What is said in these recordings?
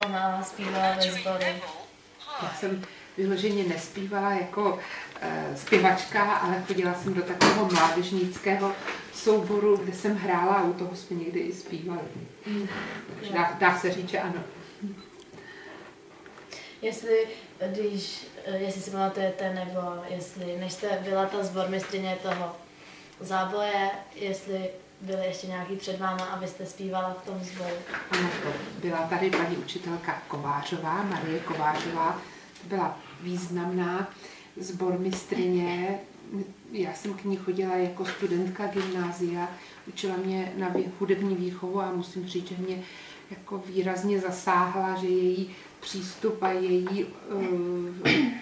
Máma zpívala ve sboru. Já jsem vyloženě nespívala jako zpěvačka, ale chodila jsem do takového mládežnického souboru, kde jsem hrála a u toho jsme někdy i zpívali. Dá se říct, že ano. Jestli si pamatujete, nebo jestli, než jste byla ta sbormistryně toho záboje, jestli byly ještě nějaký před váma, abyste zpívala v tom sboru? Ano, byla tady paní učitelka Kovářová, Marie Kovářová, byla významná sbormistryně. Já jsem k ní chodila jako studentka gymnázia, učila mě na hudební výchovu a musím říct, že mě jako výrazně zasáhla, že její přístup a její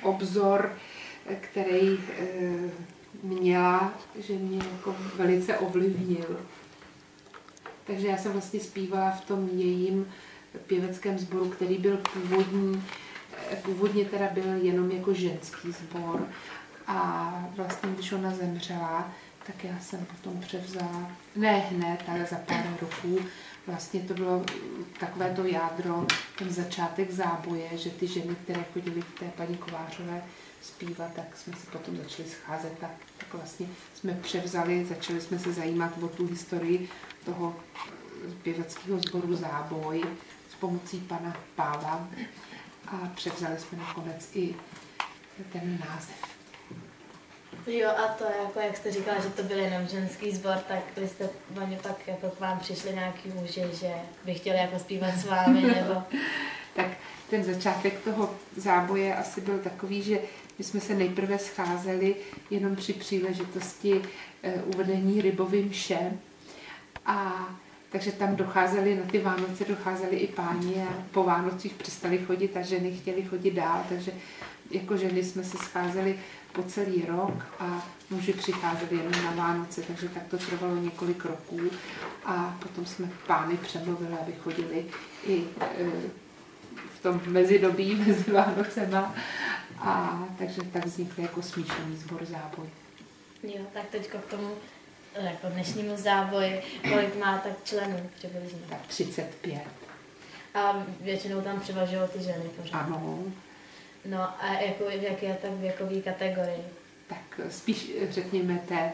obzor, který měla, že mě jako velice ovlivnil. Takže já jsem vlastně zpívala v tom jejím pěveckém sboru, který byl původně teda byl jenom jako ženský sbor. A vlastně, když ona zemřela, tak já jsem potom převzala, ne hned, ale za pár roků. Vlastně to bylo takové to jádro, ten začátek záboje, že ty ženy, které chodily k té paní Kovářové zpívat, tak jsme se potom začali scházet a tak vlastně jsme převzali, začali jsme se zajímat o tu historii toho pěveckého sboru Záboj s pomocí pana Páva a převzali jsme nakonec i ten název. Jo, a to jako, jak jste říkala, že to byl jenom ženský sbor, tak vy jste oni pak jako k vám přišli nějaký muži, že by chtěli jako zpívat s vámi, nebo... Tak ten začátek toho záboje asi byl takový, že my jsme se nejprve scházeli jenom při příležitosti uvedení Rybovy mše. A takže tam docházeli, na ty Vánoce docházeli i páni a po Vánocích přestali chodit a ženy chtěly chodit dál, takže jako ženy jsme se scházeli po celý rok a muži přicházeli jenom na Vánoce, takže tak to trvalo několik roků a potom jsme pány přemluvili, aby chodili i v tom mezidobí mezi Vánocema a takže tak vznikl jako smíšený sbor Záboj. Jo, tak teďko k tomu jako dnešnímu záboji, kolik má tak členů přibližně? Tak 35. A většinou tam převažují ty ženy pořád. Ano. No a jako, v jaké je tak věkový kategorii? Tak spíš řekněme té,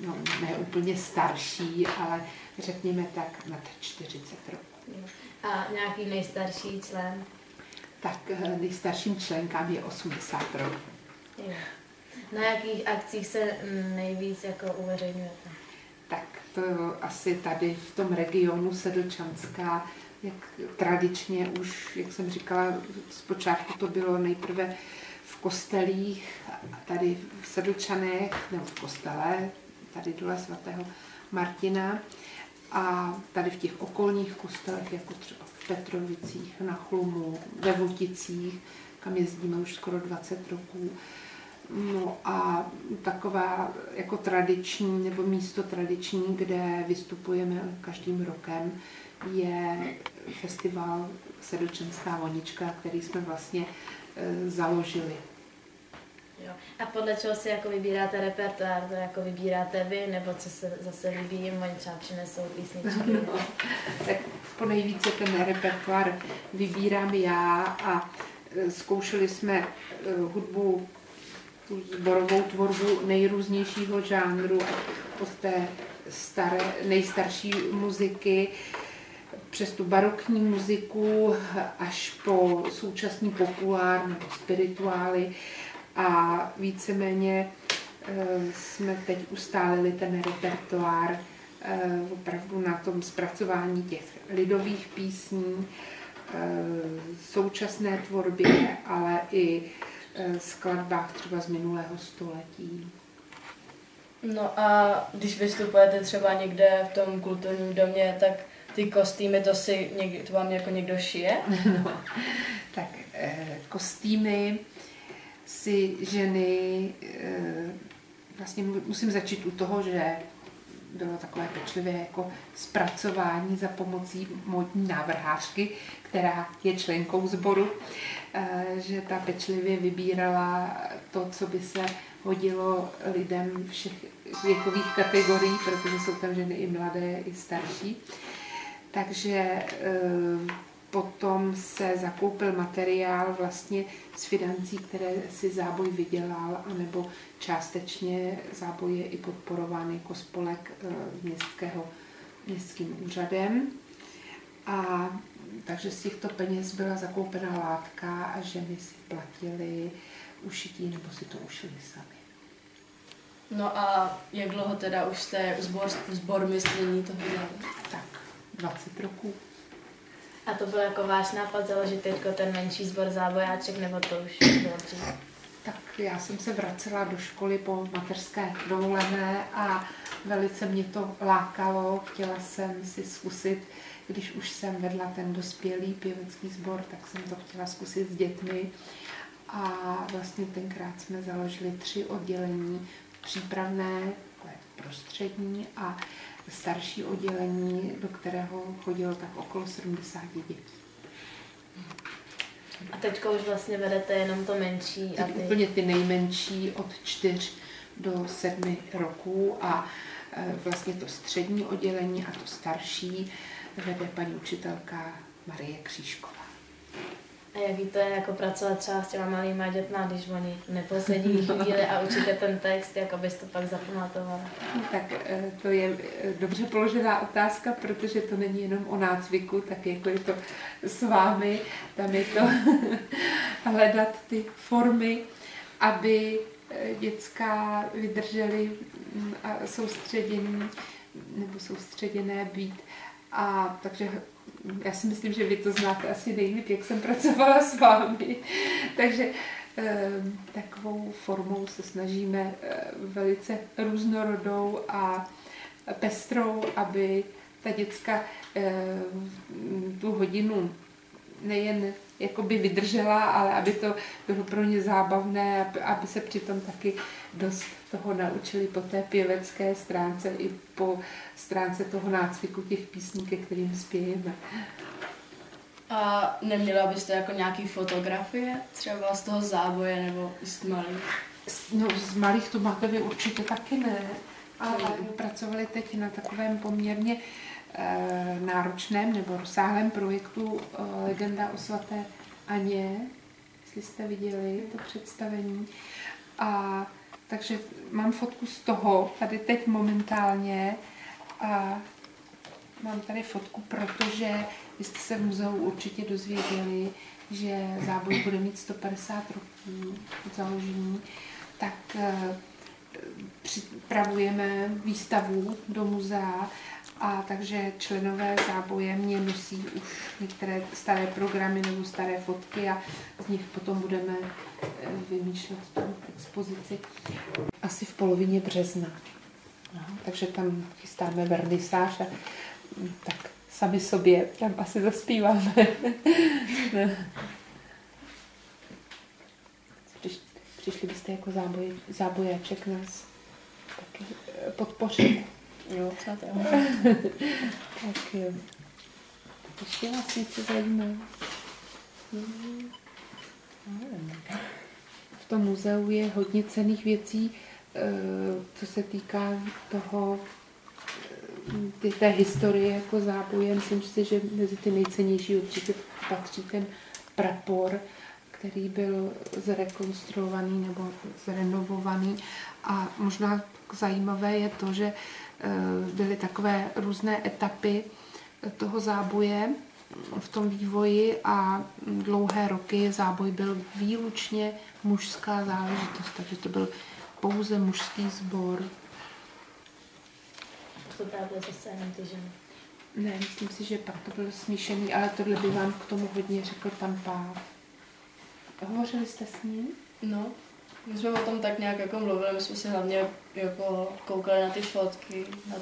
no ne úplně starší, ale řekněme tak nad 40 roků. A nějaký nejstarší člen? Tak nejstarším členkám je 80 roků. Jo. Na jakých akcích se nejvíc jako uveřejňujete? Tak to asi tady v tom regionu Sedlčanská, jak tradičně už, jak jsem říkala, zpočátku to bylo nejprve v kostelích, tady v Sedlčanech, nebo v kostele, tady dole svatého Martina a tady v těch okolních kostelech, jako třeba v Petrovicích, na Chlumu, ve Vlticích, kam jezdíme už skoro 20 roků. No a taková jako tradiční nebo místo tradiční, kde vystupujeme každým rokem, je festival Sedlčanská vonička, který jsme vlastně založili. Jo. A podle čeho si jako vybíráte repertoár? To jako vybíráte vy, nebo co se zase líbí, oni třeba přinesou písničky? No, tak po nejvíce ten repertoár vybírám já a zkoušeli jsme hudbu, tu sborovou tvorbu nejrůznějšího žánru, od té nejstarší muziky přes tu barokní muziku až po současný populár nebo spirituály a víceméně jsme teď ustálili ten repertoár opravdu na tom zpracování těch lidových písní, současné tvorbě, ale i skladbách třeba z minulého století. No a když vystupujete třeba někde v tom kulturním domě, tak ty kostýmy, to vám jako někdo šije? No, tak kostýmy si ženy, vlastně musím začít u toho, že bylo takové pečlivé jako zpracování za pomocí módní návrhářky, která je členkou sboru, že ta pečlivě vybírala to, co by se hodilo lidem všech věkových kategorií, protože jsou tam ženy i mladé, i starší. Takže potom se zakoupil materiál vlastně z financí, které si záboj vydělal, anebo částečně záboj je i podporován jako spolek městským úřadem. A takže z těchto peněz byla zakoupena látka a ženy si platily ušití nebo si to ušili sami. No a jak dlouho teda už jste sbormistrní toho dělali? Tak, 20 roků. A to byl jako váš nápad založit teďko ten menší sbor zábojáček, nebo to už bylo dřív? Tak já jsem se vracela do školy po mateřské dovolené a velice mě to lákalo. Chtěla jsem si zkusit, když už jsem vedla ten dospělý pěvecký sbor, tak jsem to chtěla zkusit s dětmi. A vlastně tenkrát jsme založili 3 oddělení, přípravné, prostřední a starší oddělení, do kterého chodilo tak okolo 70 dětí. A teďko už vlastně vedete jenom to menší? Teď úplně ty nejmenší od 4 do 7 roků a vlastně to střední oddělení a to starší vede paní učitelka Marie Křížková. A jaký to je jako pracovat třeba s těma malýma dětma, když oni neposedí chvíli a učíte ten text, jak abys to pak zapamatovala? Tak to je dobře položená otázka, protože to není jenom o nácviku, tak jako je to s vámi, tam je to hledat ty formy, aby děcka vydrželi a soustředěné být. A takže já si myslím, že vy to znáte asi nejlíp, jak jsem pracovala s vámi. Takže takovou formou se snažíme velice různorodou a pestrou, aby ta děcka tu hodinu nejen jakoby vydržela, ale aby to bylo pro ně zábavné, aby se přitom taky dost toho naučili po té pěvecké stránce i po stránce toho nácviku těch písní, ke kterým zpějeme. A neměla byste jako nějaký fotografie třeba z toho záboje nebo z malých? No z malých to máte vy určitě taky ne, ale my pracovali teď na takovém poměrně náročném nebo rozsáhlém projektu Legenda o svaté Aně, jestli jste viděli to představení. A takže mám fotku z toho, tady teď momentálně, a mám tady fotku, protože vy jste se v muzeu určitě dozvěděli, že záboj bude mít 150 roků od založení, tak připravujeme výstavu do muzea, a takže členové záboje mě nosí už některé staré programy nebo staré fotky a z nich potom budeme vymýšlet tu expozici asi v polovině března. No, takže tam chystáme vernisáž a tak sami sobě tam asi zaspíváme. Přišli byste jako zábojáček nás taky podpořit. Jo, co to? Tak jo. Ještě vás něco zajímá? V tom muzeu je hodně cenných věcí, co se týká toho, té historie jako záboje. Myslím si, že mezi ty nejcennější určitě patří ten prapor, který byl zrekonstruovaný nebo zrenovovaný. A možná zajímavé je to, že byly takové různé etapy toho záboje v tom vývoji a dlouhé roky záboj byl výlučně mužská záležitost, takže to byl pouze mužský sbor. To právě zase jenom ty ženy. Ne, myslím si, že pak to bylo smíšený, ale tohle by vám k tomu hodně řekl pan Páv. Hovořili jste s ním? No, my jsme o tom tak nějak jako mluvili, my jsme si hlavně jako koukali na ty fotky, na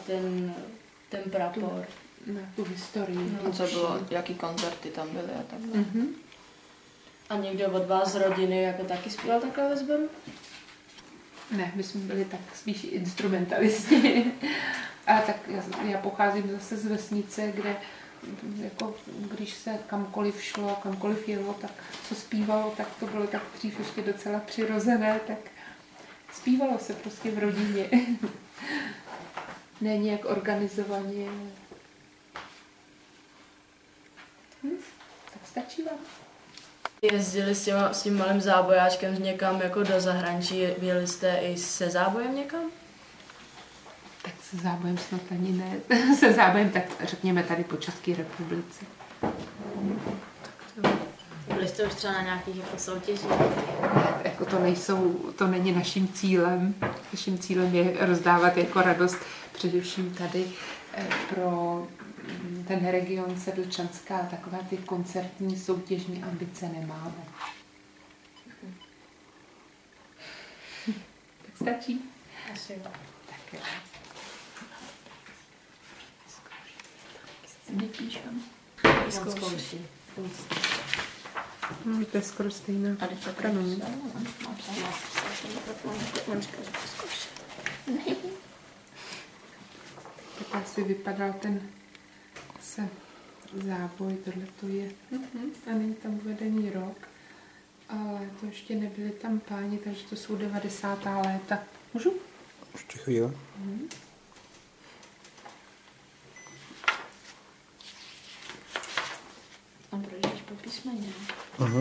ten prapor. Na tu historii. No, co bylo, jaký koncerty tam byly a takhle. Mm-hmm. A někdo od vás z rodiny jako taky zpíval takhle ve sboru? Ne, my jsme byli tak spíš instrumentalisti. A tak já pocházím zase z vesnice, kde jako, když se kamkoliv šlo, kamkoliv jelo, tak co zpívalo, tak to bylo tak dřív ještě docela přirozené, tak zpívalo se prostě v rodině. Ne nějak organizovaně. Stačí vám? Jezdili s tím malým zábojáčkem někam jako do zahraničí, vyjeli jste i se zábojem někam? Tak se zábojem snad ani ne. Se zábojem tak řekněme tady po České republice. Byli jste už třeba na nějakých jako soutěžích? Jako to není naším cílem. Naším cílem je rozdávat jako radost především tady pro ten region Sedlčanská, takové ty koncertní soutěžní ambice nemáme. Tak stačí? Asi jo. Tak jo. Vypíšem. On zkouší. No, to je skoro stejná. A teď tak kanon. Tak asi vypadal ten záboj, tohle to je. A není tam uvedený rok, ale to ještě nebyli tam páni, takže to jsou 90. léta. Můžu? Ještě chvíli. A projdeš po písmeně. Aha.